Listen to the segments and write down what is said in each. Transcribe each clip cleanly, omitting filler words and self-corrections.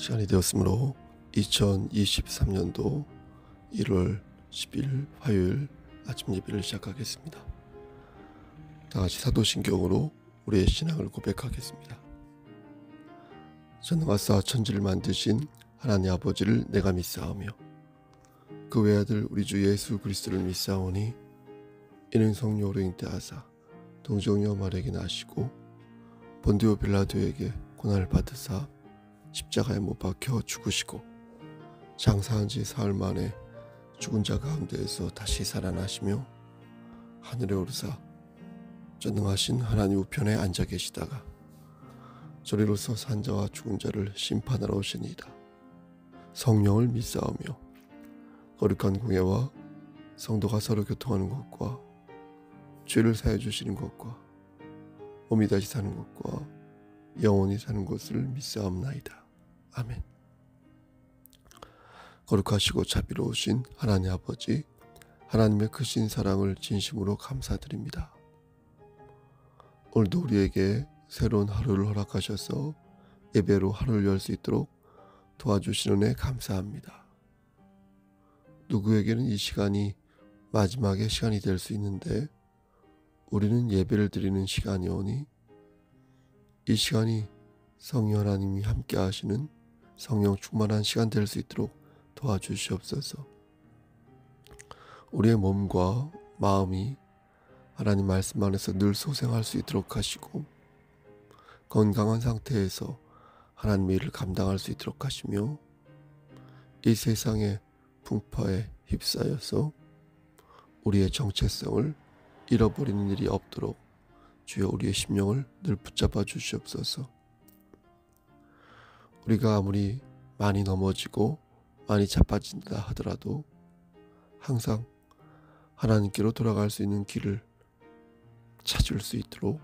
시간이 되었으므로 2023년도 1월 10일 화요일 아침 예배를 시작하겠습니다. 다같이 사도신경으로 우리의 신앙을 고백하겠습니다. 전능하사 천지를 만드신 하나님 아버지를 내가 믿사오며 그 외아들 우리 주 예수 그리스도를 믿사오니 이는 성령으로 잉태하사 동정녀 마리아에게 나시고 본디오 빌라도에게 고난을 받으사 십자가에 못 박혀 죽으시고 장사한 지 사흘 만에 죽은 자 가운데에서 다시 살아나시며 하늘에 오르사 전능하신 하나님 우편에 앉아 계시다가 저리로서 산 자와 죽은 자를 심판하러 오시니이다. 성령을 믿사오며 거룩한 공예와 성도가 서로 교통하는 것과 죄를 사해 주시는 것과 몸이 다시 사는 것과 영원히 사는 것을 믿사옵나이다. 아멘. 거룩하시고 자비로우신 하나님 아버지, 하나님의 크신 사랑을 진심으로 감사드립니다. 오늘도 우리에게 새로운 하루를 허락하셔서 예배로 하루를 열 수 있도록 도와주시는 애 감사합니다. 누구에게는 이 시간이 마지막의 시간이 될 수 있는데 우리는 예배를 드리는 시간이오니 이 시간이 성령 하나님이 함께 하시는 성령 충만한 시간 될 수 있도록 도와주시옵소서. 우리의 몸과 마음이 하나님 말씀 안에서 늘 소생할 수 있도록 하시고 건강한 상태에서 하나님의 일을 감당할 수 있도록 하시며 이 세상의 풍파에 휩싸여서 우리의 정체성을 잃어버리는 일이 없도록 주여 우리의 심령을 늘 붙잡아 주시옵소서. 우리가 아무리 많이 넘어지고 많이 자빠진다 하더라도 항상 하나님께로 돌아갈 수 있는 길을 찾을 수 있도록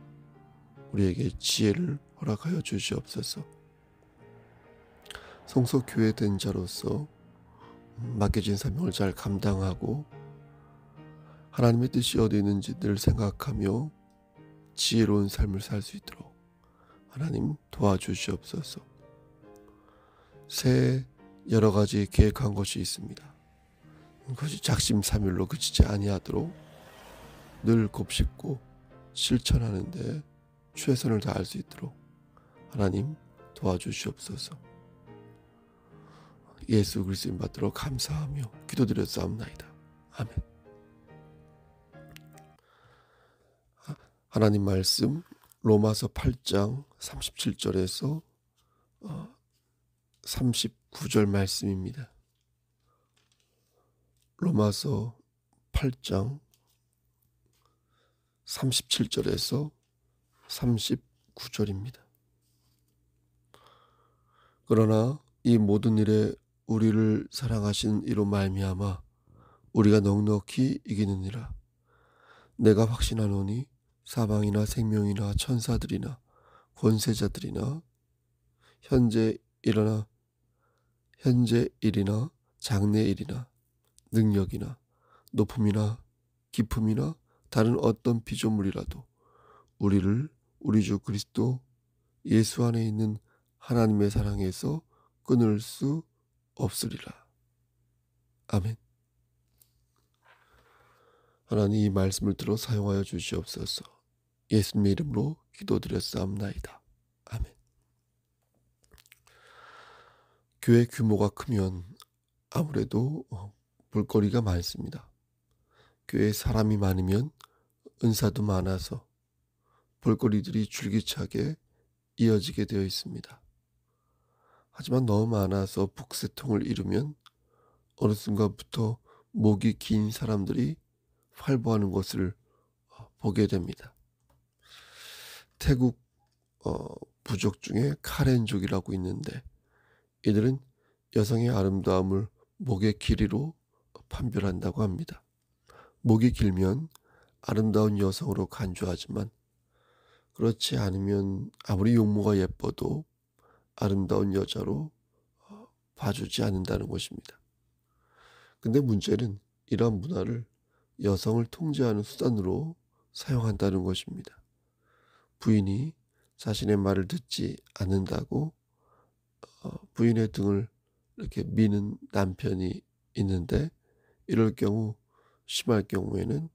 우리에게 지혜를 허락하여 주시옵소서. 성소교회된 자로서 맡겨진 사명을 잘 감당하고 하나님의 뜻이 어디 있는지 늘 생각하며 지혜로운 삶을 살 수 있도록 하나님 도와주시옵소서. 새해 여러 가지 계획한 것이 있습니다. 그것이 작심삼일로 그치지 아니하도록 늘 곱씹고 실천하는데 최선을 다할 수 있도록 하나님 도와주시옵소서. 예수 그리스도인 받들어 감사하며 기도드렸사옵나이다. 아멘. 하나님 말씀 로마서 8장 37절에서 39절 말씀입니다. 로마서 8장 37절에서 39절입니다. 그러나 이 모든 일에 우리를 사랑하신 이로 말미암아 우리가 넉넉히 이기느니라. 내가 확신하노니 사방이나 생명이나 천사들이나 권세자들이나 현재 일이나 장래 일이나 능력이나 높음이나 깊음이나 다른 어떤 피조물이라도 우리를 우리 주 그리스도 예수 안에 있는 하나님의 사랑에서 끊을 수 없으리라. 아멘. 하나님 이 말씀을 들어 사용하여 주시옵소서. 예수님의 이름으로 기도드렸사옵나이다. 아멘. 교회 규모가 크면 아무래도 볼거리가 많습니다. 교회에 사람이 많으면 은사도 많아서 볼거리들이 줄기차게 이어지게 되어 있습니다. 하지만 너무 많아서 북새통을 이루면 어느 순간부터 목이 긴 사람들이 활보하는 것을 보게 됩니다. 태국 부족 중에 카렌족이라고 있는데 이들은 여성의 아름다움을 목의 길이로 판별한다고 합니다. 목이 길면 아름다운 여성으로 간주하지만 그렇지 않으면 아무리 용모가 예뻐도 아름다운 여자로 봐주지 않는다는 것입니다. 근데 문제는 이러한 문화를 여성을 통제하는 수단으로 사용한다는 것입니다. 부인이 자신의 말을 듣지 않는다고 부인의 등을 이렇게 미는 남편이 있는데, 이럴 경우 심할 경우에는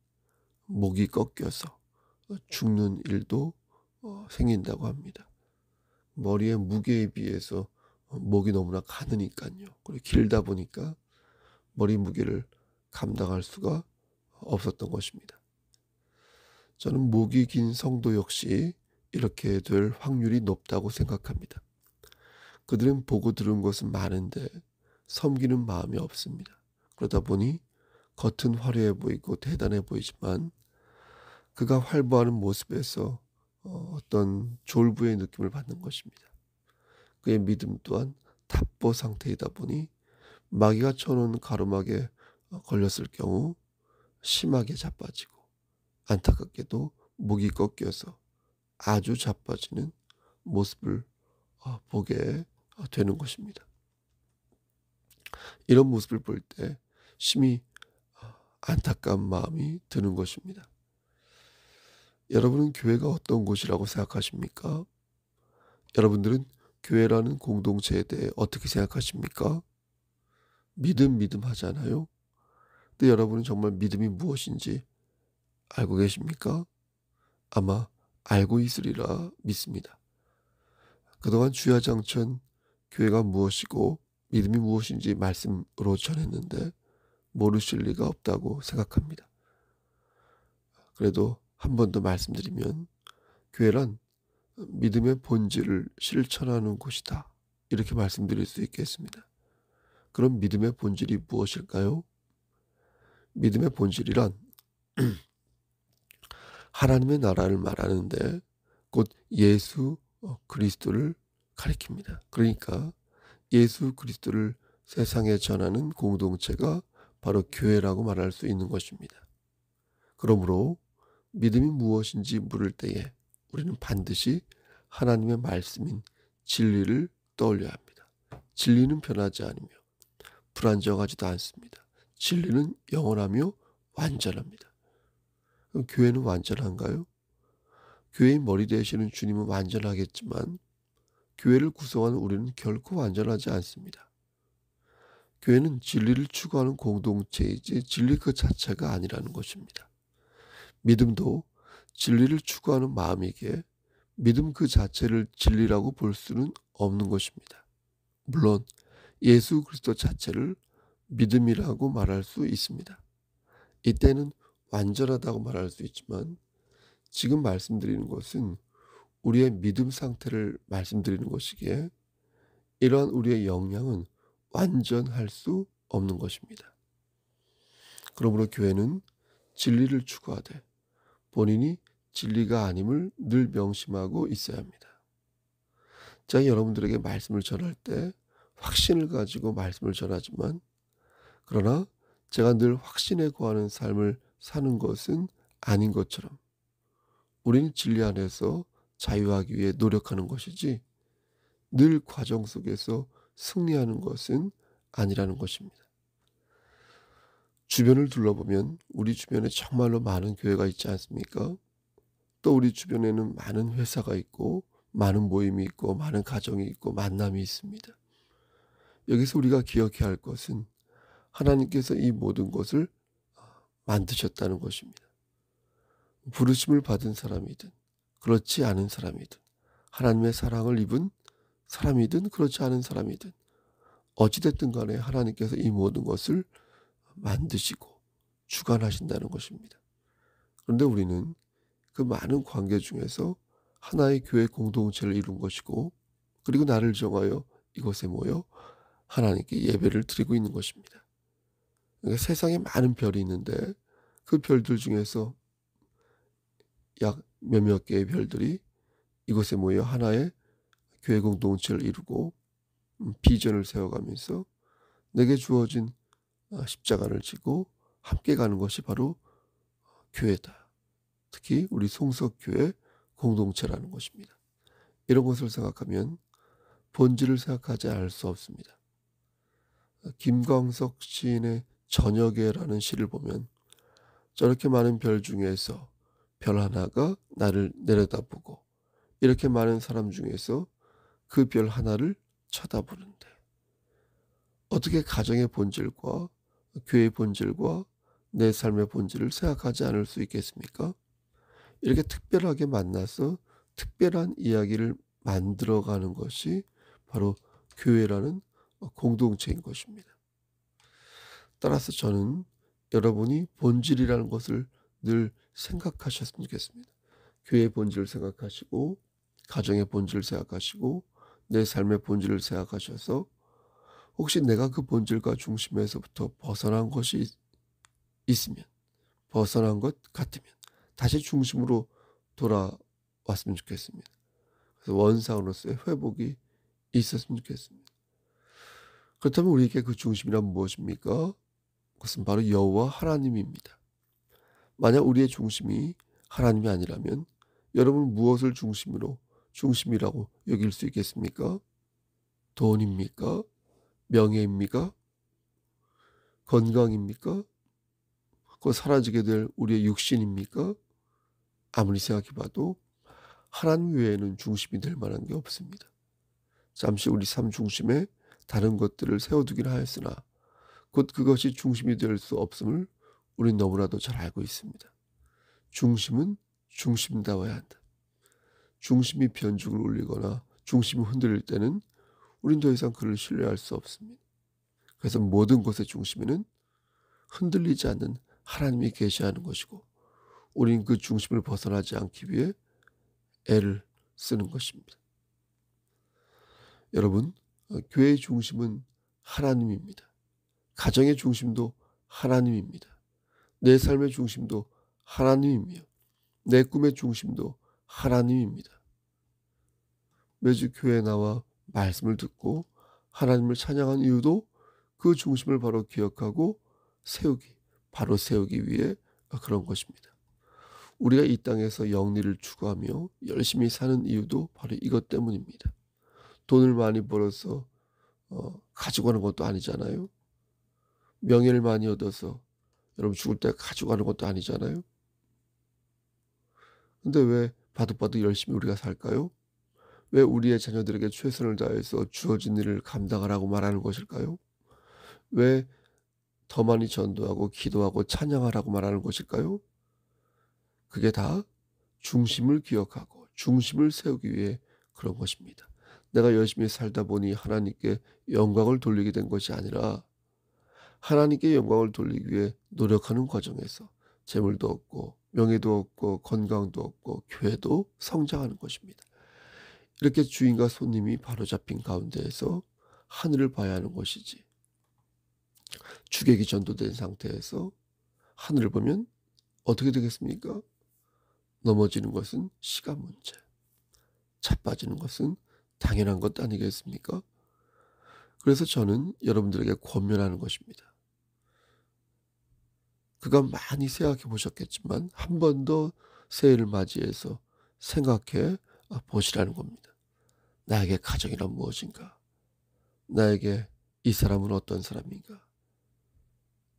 목이 꺾여서 죽는 일도 생긴다고 합니다. 머리의 무게에 비해서 목이 너무나 가느니까요. 그리고 길다 보니까 머리 무게를 감당할 수가 없었던 것입니다. 저는 목이 긴 성도 역시 이렇게 될 확률이 높다고 생각합니다. 그들은 보고 들은 것은 많은데 섬기는 마음이 없습니다. 그러다 보니 겉은 화려해 보이고 대단해 보이지만 그가 활보하는 모습에서 어떤 졸부의 느낌을 받는 것입니다. 그의 믿음 또한 답보 상태이다 보니 마귀가 쳐놓은 가로막에 걸렸을 경우 심하게 자빠지고, 안타깝게도 목이 꺾여서 아주 자빠지는 모습을 보게 되는 것입니다. 이런 모습을 볼 때 심히 안타까운 마음이 드는 것입니다. 여러분은 교회가 어떤 곳이라고 생각하십니까? 여러분들은 교회라는 공동체에 대해 어떻게 생각하십니까? 믿음 하잖아요. 근데 여러분은 정말 믿음이 무엇인지 알고 계십니까? 아마 알고 있으리라 믿습니다. 그동안 주야장천 교회가 무엇이고 믿음이 무엇인지 말씀으로 전했는데 모르실 리가 없다고 생각합니다. 그래도 한 번 더 말씀드리면, 교회란 믿음의 본질을 실천하는 곳이다, 이렇게 말씀드릴 수 있겠습니다. 그럼 믿음의 본질이 무엇일까요? 믿음의 본질이란 하나님의 나라를 말하는데 곧 예수 그리스도를 가리킵니다. 그러니까 예수 그리스도를 세상에 전하는 공동체가 바로 교회라고 말할 수 있는 것입니다. 그러므로 믿음이 무엇인지 물을 때에 우리는 반드시 하나님의 말씀인 진리를 떠올려야 합니다. 진리는 변하지 않으며 불안정하지도 않습니다. 진리는 영원하며 완전합니다. 그럼 교회는 완전한가요? 교회의 머리 되시는 주님은 완전하겠지만 교회를 구성하는 우리는 결코 완전하지 않습니다. 교회는 진리를 추구하는 공동체이지 진리 그 자체가 아니라는 것입니다. 믿음도 진리를 추구하는 마음이기에 믿음 그 자체를 진리라고 볼 수는 없는 것입니다. 물론 예수 그리스도 자체를 믿음이라고 말할 수 있습니다. 이때는 완전하다고 말할 수 있지만 지금 말씀드리는 것은 우리의 믿음 상태를 말씀드리는 것이기에 이러한 우리의 역량은 완전할 수 없는 것입니다. 그러므로 교회는 진리를 추구하되 본인이 진리가 아님을 늘 명심하고 있어야 합니다. 제가 여러분들에게 말씀을 전할 때 확신을 가지고 말씀을 전하지만, 그러나 제가 늘 확신에 구하는 삶을 사는 것은 아닌 것처럼 우리는 진리 안에서 자유하기 위해 노력하는 것이지 늘 과정 속에서 승리하는 것은 아니라는 것입니다. 주변을 둘러보면 우리 주변에 정말로 많은 교회가 있지 않습니까? 또 우리 주변에는 많은 회사가 있고 많은 모임이 있고 많은 가정이 있고 만남이 있습니다. 여기서 우리가 기억해야 할 것은 하나님께서 이 모든 것을 만드셨다는 것입니다. 부르심을 받은 사람이든 그렇지 않은 사람이든, 하나님의 사랑을 입은 사람이든 그렇지 않은 사람이든, 어찌됐든 간에 하나님께서 이 모든 것을 만드시고 주관하신다는 것입니다. 그런데 우리는 그 많은 관계 중에서 하나의 교회 공동체를 이룬 것이고, 그리고 나를 정하여 이곳에 모여 하나님께 예배를 드리고 있는 것입니다. 그러니까 세상에 많은 별이 있는데 그 별들 중에서 약 몇몇 개의 별들이 이곳에 모여 하나의 교회 공동체를 이루고 비전을 세워가면서 내게 주어진 십자가를 지고 함께 가는 것이 바로 교회다. 특히 우리 송석교회 공동체라는 것입니다. 이런 것을 생각하면 본질을 생각하지 않을 수 없습니다. 김광석 시인의 저녁에라는 시를 보면 저렇게 많은 별 중에서 별 하나가 나를 내려다보고 이렇게 많은 사람 중에서 그 별 하나를 쳐다보는데 어떻게 가정의 본질과 교회의 본질과 내 삶의 본질을 생각하지 않을 수 있겠습니까? 이렇게 특별하게 만나서 특별한 이야기를 만들어가는 것이 바로 교회라는 공동체인 것입니다. 따라서 저는 여러분이 본질이라는 것을 늘 생각하셨으면 좋겠습니다. 교회의 본질을 생각하시고 가정의 본질을 생각하시고 내 삶의 본질을 생각하셔서 혹시 내가 그 본질과 중심에서부터 벗어난 것이 있으면 벗어난 것 같으면 다시 중심으로 돌아왔으면 좋겠습니다. 그래서 원상으로서의 회복이 있었으면 좋겠습니다. 그렇다면 우리에게 그 중심이란 무엇입니까? 그것은 바로 여호와 하나님입니다. 만약 우리의 중심이 하나님이 아니라면 여러분 무엇을 중심이라고 여길 수 있겠습니까? 돈입니까? 명예입니까? 건강입니까? 곧 사라지게 될 우리의 육신입니까? 아무리 생각해봐도 하나님 외에는 중심이 될 만한 게 없습니다. 잠시 우리 삶 중심에 다른 것들을 세워두긴 하였으나 곧 그것이 중심이 될 수 없음을 우린 너무나도 잘 알고 있습니다. 중심은 중심다워야 한다. 중심이 변죽을 울리거나 중심이 흔들릴 때는 우린 더 이상 그를 신뢰할 수 없습니다. 그래서 모든 것의 중심에는 흔들리지 않는 하나님이 계시하는 것이고 우린 그 중심을 벗어나지 않기 위해 애를 쓰는 것입니다. 여러분, 교회의 중심은 하나님입니다. 가정의 중심도 하나님입니다. 내 삶의 중심도 하나님이며 내 꿈의 중심도 하나님입니다. 매주 교회에 나와 말씀을 듣고 하나님을 찬양한 이유도 그 중심을 바로 기억하고 바로 세우기 위해 그런 것입니다. 우리가 이 땅에서 영리를 추구하며 열심히 사는 이유도 바로 이것 때문입니다. 돈을 많이 벌어서 가지고 가는 것도 아니잖아요. 명예를 많이 얻어서 여러분 죽을 때 가지고 가는 것도 아니잖아요. 근데 왜 바득바득 열심히 우리가 살까요? 왜 우리의 자녀들에게 최선을 다해서 주어진 일을 감당하라고 말하는 것일까요? 왜 더 많이 전도하고 기도하고 찬양하라고 말하는 것일까요? 그게 다 중심을 기억하고 중심을 세우기 위해 그런 것입니다. 내가 열심히 살다 보니 하나님께 영광을 돌리게 된 것이 아니라 하나님께 영광을 돌리기 위해 노력하는 과정에서 재물도 얻고 명예도 얻고 건강도 얻고 교회도 성장하는 것입니다. 이렇게 주인과 손님이 바로잡힌 가운데에서 하늘을 봐야 하는 것이지. 주객이 전도된 상태에서 하늘을 보면 어떻게 되겠습니까? 넘어지는 것은 시간 문제. 자빠지는 것은 당연한 것 아니겠습니까? 그래서 저는 여러분들에게 권면하는 것입니다. 그간 많이 생각해 보셨겠지만 한 번 더 새해를 맞이해서 생각해 보시라는 겁니다. 나에게 가정이란 무엇인가? 나에게 이 사람은 어떤 사람인가?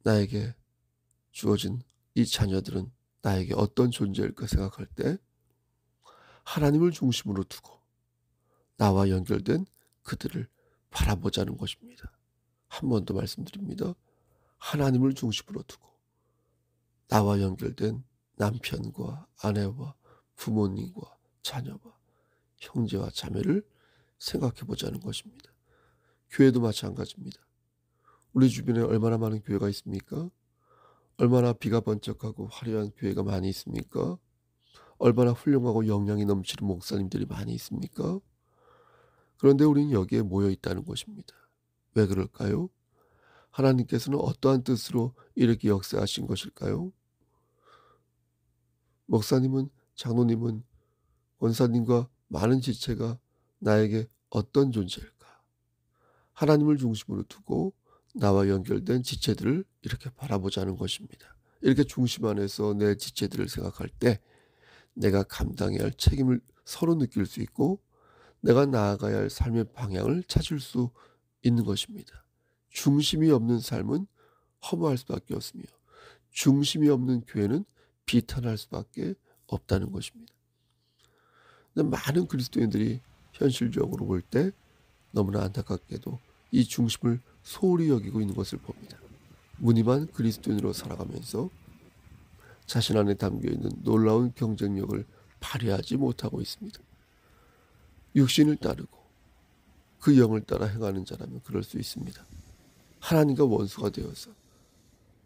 나에게 주어진 이 자녀들은 나에게 어떤 존재일까 생각할 때 하나님을 중심으로 두고 나와 연결된 그들을 바라보자는 것입니다. 한 번 더 말씀드립니다. 하나님을 중심으로 두고 나와 연결된 남편과 아내와 부모님과 자녀와 형제와 자매를 생각해 보자는 것입니다. 교회도 마찬가지입니다. 우리 주변에 얼마나 많은 교회가 있습니까? 얼마나 비가 번쩍하고 화려한 교회가 많이 있습니까? 얼마나 훌륭하고 영향이 넘치는 목사님들이 많이 있습니까? 그런데 우리는 여기에 모여 있다는 것입니다. 왜 그럴까요? 하나님께서는 어떠한 뜻으로 이렇게 역사하신 것일까요? 목사님은, 장로님은, 권사님과 많은 지체가 나에게 어떤 존재일까? 하나님을 중심으로 두고 나와 연결된 지체들을 이렇게 바라보자는 것입니다. 이렇게 중심 안에서 내 지체들을 생각할 때 내가 감당해야 할 책임을 서로 느낄 수 있고 내가 나아가야 할 삶의 방향을 찾을 수 있는 것입니다. 중심이 없는 삶은 허무할 수밖에 없으며 중심이 없는 교회는 비탄할 수밖에 없다는 것입니다. 근데 많은 그리스도인들이 현실적으로 볼 때 너무나 안타깝게도 이 중심을 소홀히 여기고 있는 것을 봅니다. 무늬만 그리스도인으로 살아가면서 자신 안에 담겨있는 놀라운 경쟁력을 발휘하지 못하고 있습니다. 육신을 따르고 그 영을 따라 행하는 자라면 그럴 수 있습니다. 하나님과 원수가 되어서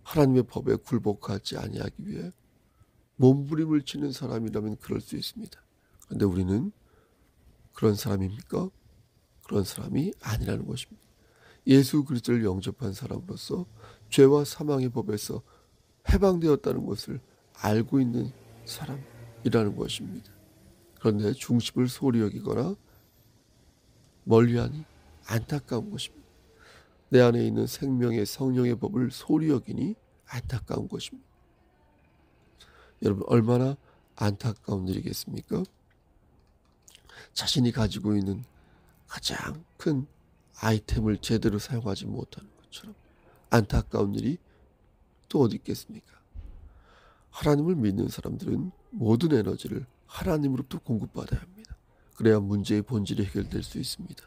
하나님의 법에 굴복하지 아니하기 위해 몸부림을 치는 사람이라면 그럴 수 있습니다. 그런데 우리는 그런 사람입니까? 그런 사람이 아니라는 것입니다. 예수 그리스도를 영접한 사람으로서 죄와 사망의 법에서 해방되었다는 것을 알고 있는 사람이라는 것입니다. 그런데 중심을 소홀히 여기거나 멀리하니 안타까운 것입니다. 내 안에 있는 생명의 성령의 법을 소홀히 여기니 안타까운 것입니다. 여러분, 얼마나 안타까운 일이겠습니까? 자신이 가지고 있는 가장 큰 아이템을 제대로 사용하지 못하는 것처럼 안타까운 일이 또 어디 있겠습니까? 하나님을 믿는 사람들은 모든 에너지를 하나님으로부터 공급받아야 합니다. 그래야 문제의 본질이 해결될 수 있습니다.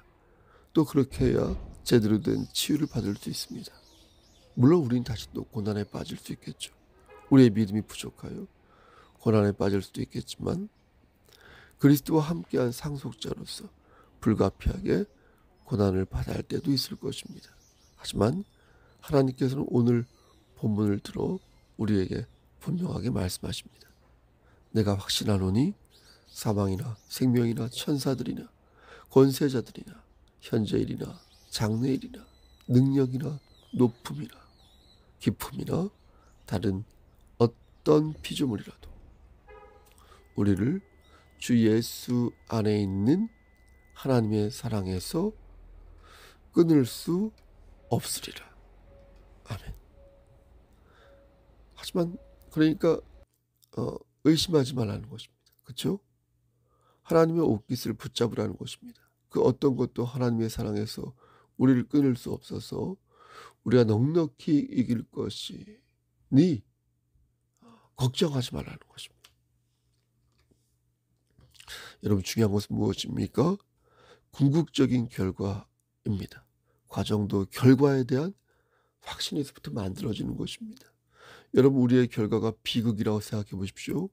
또 그렇게 해야 제대로 된 치유를 받을 수 있습니다. 물론 우리는 다시 또 고난에 빠질 수 있겠죠. 우리의 믿음이 부족하여 고난에 빠질 수도 있겠지만 그리스도와 함께한 상속자로서 불가피하게 고난을 받아야 할 때도 있을 것입니다. 하지만 하나님께서는 오늘 본문을 들어 우리에게 분명하게 말씀하십니다. 내가 확신하노니 사망이나 생명이나 천사들이나 권세자들이나 현재일이나 장래일이나 능력이나 높음이나 깊음이나 다른 어떤 피조물이라도 우리를 주 예수 안에 있는 하나님의 사랑에서 끊을 수 없으리라. 아멘. 하지만 그러니까 의심하지 말라는 것입니다. 그렇죠? 하나님의 옷깃을 붙잡으라는 것입니다. 그 어떤 것도 하나님의 사랑에서 우리를 끊을 수 없어서 우리가 넉넉히 이길 것이니 걱정하지 말라는 것입니다. 여러분, 중요한 것은 무엇입니까? 궁극적인 결과입니다. 과정도 결과에 대한 확신에서부터 만들어지는 것입니다. 여러분, 우리의 결과가 비극이라고 생각해 보십시오.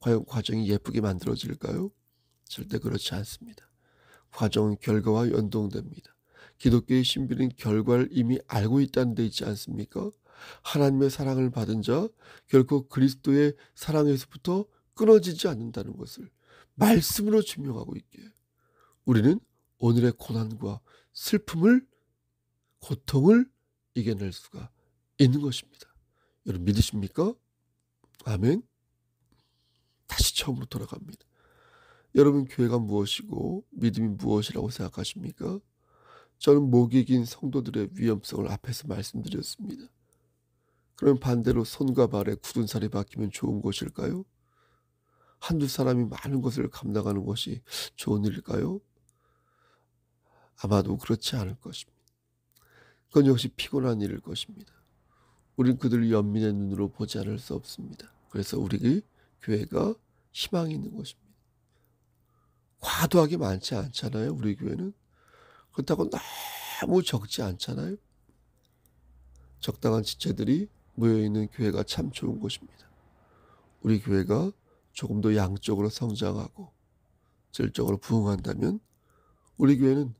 과연 과정이 예쁘게 만들어질까요? 절대 그렇지 않습니다. 과정은 결과와 연동됩니다. 기독교의 신비는 결과를 이미 알고 있다는 데 있지 않습니까? 하나님의 사랑을 받은 자 결코 그리스도의 사랑에서부터 끊어지지 않는다는 것을 말씀으로 증명하고 있기에 우리는 오늘의 고난과 슬픔을, 고통을 이겨낼 수가 있는 것입니다. 여러분, 믿으십니까? 아멘. 다시 처음으로 돌아갑니다. 여러분, 교회가 무엇이고 믿음이 무엇이라고 생각하십니까? 저는 목이 긴 성도들의 위험성을 앞에서 말씀드렸습니다. 그럼 반대로 손과 발에 굳은 살이 박히면 좋은 것일까요? 한두 사람이 많은 것을 감당하는 것이 좋은 일일까요? 아마도 그렇지 않을 것입니다. 그건 역시 피곤한 일일 것입니다. 우린 그들을 연민의 눈으로 보지 않을 수 없습니다. 그래서 우리 교회가 희망이 있는 것입니다. 과도하게 많지 않잖아요. 우리 교회는. 그렇다고 너무 적지 않잖아요. 적당한 지체들이 모여있는 교회가 참 좋은 것입니다. 우리 교회가 조금 더 양적으로 성장하고 질적으로 부흥한다면 우리 교회는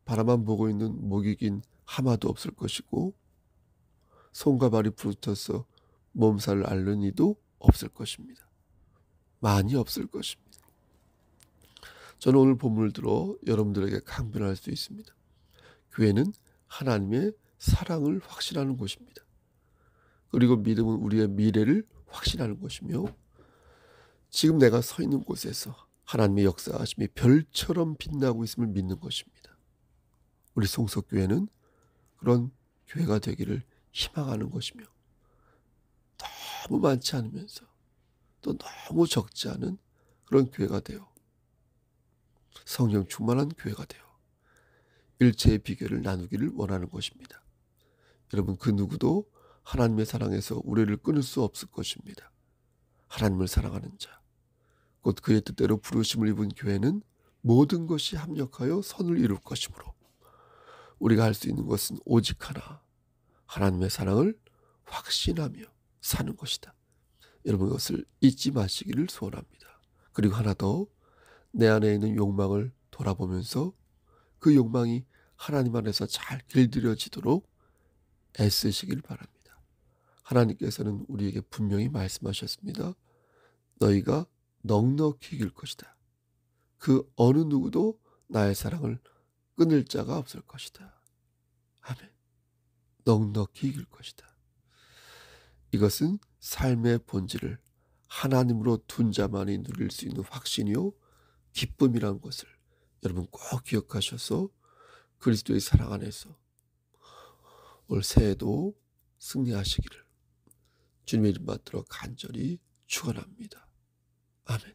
바라만 보고 있는 목이 긴 하마도 없을 것이고 손과 발이 부르터서 몸살을 앓는 이도 없을 것입니다. 많이 없을 것입니다. 저는 오늘 본문을 들어 여러분들에게 강변할 수 있습니다. 교회는 하나님의 사랑을 확신하는 곳입니다. 그리고 믿음은 우리의 미래를 확신하는 것이며 지금 내가 서 있는 곳에서 하나님의 역사하심이 별처럼 빛나고 있음을 믿는 것입니다. 우리 송석교회는 그런 교회가 되기를 희망하는 것이며 너무 많지 않으면서 또 너무 적지 않은 그런 교회가 되어 성령 충만한 교회가 되어 일체의 비결을 나누기를 원하는 것입니다. 여러분, 그 누구도 하나님의 사랑에서 우리를 끊을 수 없을 것입니다. 하나님을 사랑하는 자, 곧 그의 뜻대로 부르심을 입은 교회는 모든 것이 합력하여 선을 이룰 것이므로 우리가 할 수 있는 것은 오직 하나, 하나님의 사랑을 확신하며 사는 것이다. 여러분, 이것을 잊지 마시기를 소원합니다. 그리고 하나 더, 내 안에 있는 욕망을 돌아보면서 그 욕망이 하나님 안에서 잘 길들여지도록 애쓰시길 바랍니다. 하나님께서는 우리에게 분명히 말씀하셨습니다. 너희가 넉넉히 이길 것이다. 그 어느 누구도 나의 사랑을 끊을 자가 없을 것이다. 아멘. 넉넉히 이길 것이다. 이것은 삶의 본질을 하나님으로 둔 자만이 누릴 수 있는 확신이요 기쁨이란 것을 여러분 꼭 기억하셔서 그리스도의 사랑 안에서 올 새해도 승리하시기를 주님의 이름 받들어 간절히 축원합니다. 아멘.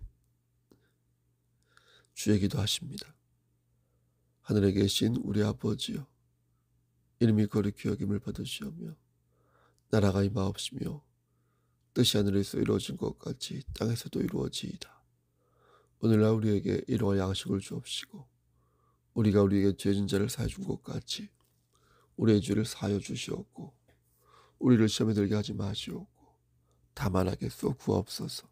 주의 기도하십니다. 하늘에 계신 우리 아버지여, 이름이 거룩히 여김을 받으시오며 나라가 임하옵시며 뜻이 하늘에서 이루어진 것 같이 땅에서도 이루어지이다. 오늘날 우리에게 일용할 양식을 주옵시고 우리가 우리에게 죄진 자를 사해 준 것 같이 우리의 죄를 사하여 주시옵고 우리를 시험에 들게 하지 마시옵고 다만 하게서 구하옵소서.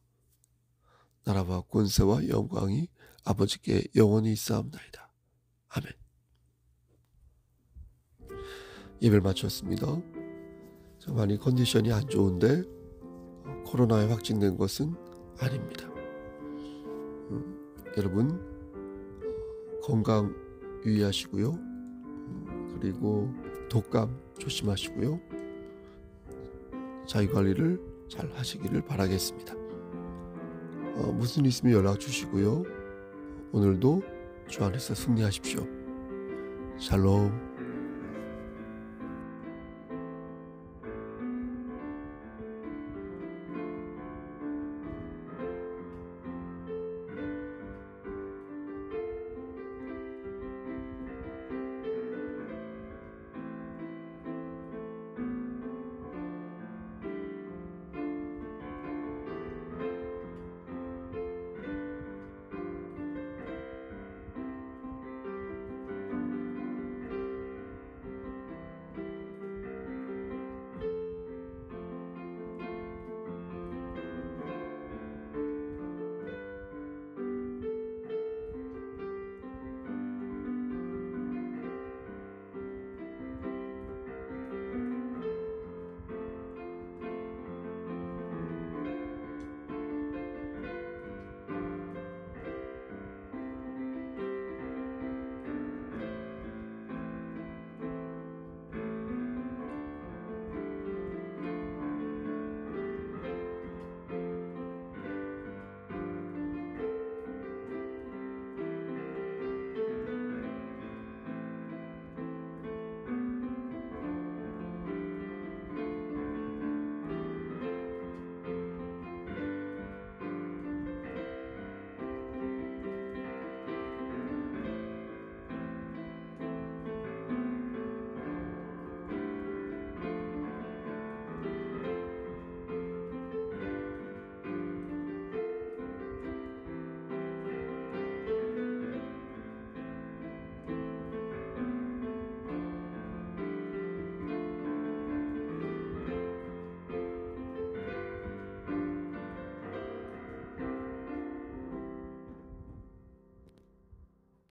나라와 권세와 영광이 아버지께 영원히 있사옵나이다. 아멘. 예배를 마쳤습니다. 많이 컨디션이 안 좋은데 코로나에 확진된 것은 아닙니다. 여러분 건강 유의하시고요. 그리고 독감 조심하시고요. 자기관리를 잘 하시기를 바라겠습니다. 무슨 일 있으면 연락 주시고요. 오늘도 주 안에서 승리하십시오. 샬롬.